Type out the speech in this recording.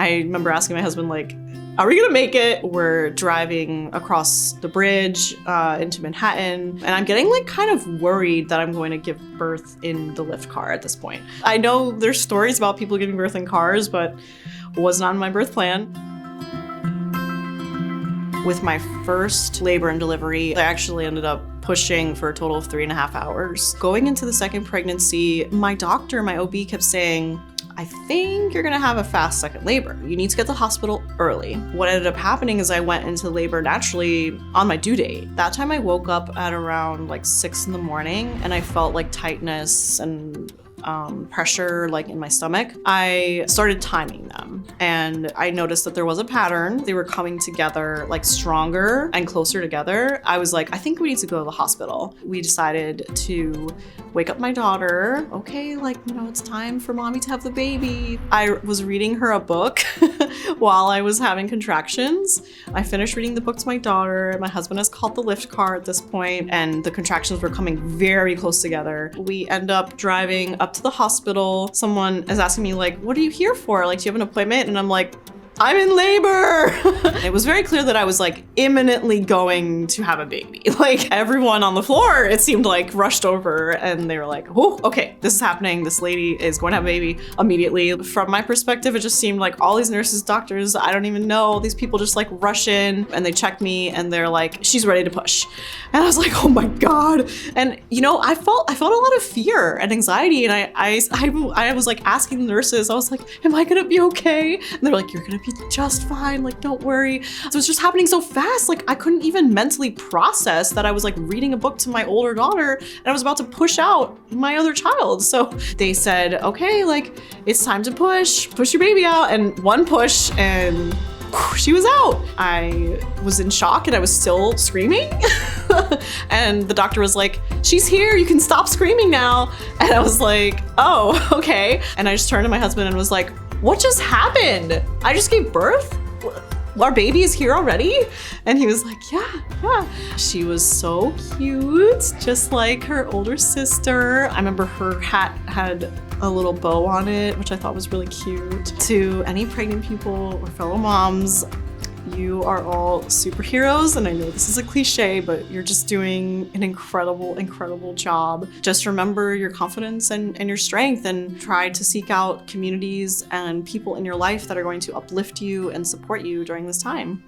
I remember asking my husband, like, are we gonna make it? We're driving across the bridge into Manhattan, and I'm getting like kind of worried that I'm going to give birth in the Lyft car at this point. I know there's stories about people giving birth in cars, but it was not in my birth plan. With my first labor and delivery, I actually ended up pushing for a total of 3.5 hours. Going into the second pregnancy, my doctor, my OB, kept saying, I think you're gonna have a fast second labor. You need to get to the hospital early. What ended up happening is I went into labor naturally on my due date. That time I woke up at around like 6 in the morning and I felt like tightness and pressure like in my stomach. I started timing them and I noticed that there was a pattern. They were coming together like stronger and closer together. I was like, I think we need to go to the hospital. We decided to wake up my daughter. Okay, like, you know, it's time for mommy to have the baby. I was reading her a book while I was having contractions. I finished reading the book to my daughter. My husband has called the Lyft car at this point, and the contractions were coming very close together. We end up driving up to the hospital. Someone is asking me, like, what are you here for? Like, do you have an appointment? And I'm like, I'm in labor. It was very clear that I was like imminently going to have a baby. Like everyone on the floor, it seemed like, rushed over and they were like, oh, okay, this is happening. This lady is going to have a baby immediately. From my perspective, it just seemed like all these nurses, doctors, I don't even know, these people just like rush in and they check me and they're like, she's ready to push. And I was like, oh my God. And you know, I felt a lot of fear and anxiety. And I was like asking the nurses, I was like, am I gonna be okay? And they're like, you're gonna be just fine, like, don't worry. So it's just happening so fast, like I couldn't even mentally process that I was like reading a book to my older daughter and I was about to push out my other child. So they said, okay, like it's time to push your baby out. And one push and she was out. I was in shock and I was still screaming. And the doctor was like, she's here, you can stop screaming now. And I was like, oh, okay. And I just turned to my husband and was like, what just happened? I just gave birth? Our baby is here already? And he was like, yeah. She was so cute, just like her older sister. I remember her hat had a little bow on it, which I thought was really cute. To any pregnant people or fellow moms, you are all superheroes, and I know this is a cliche, but you're just doing an incredible, incredible job. Just remember your confidence and your strength, and try to seek out communities and people in your life that are going to uplift you and support you during this time.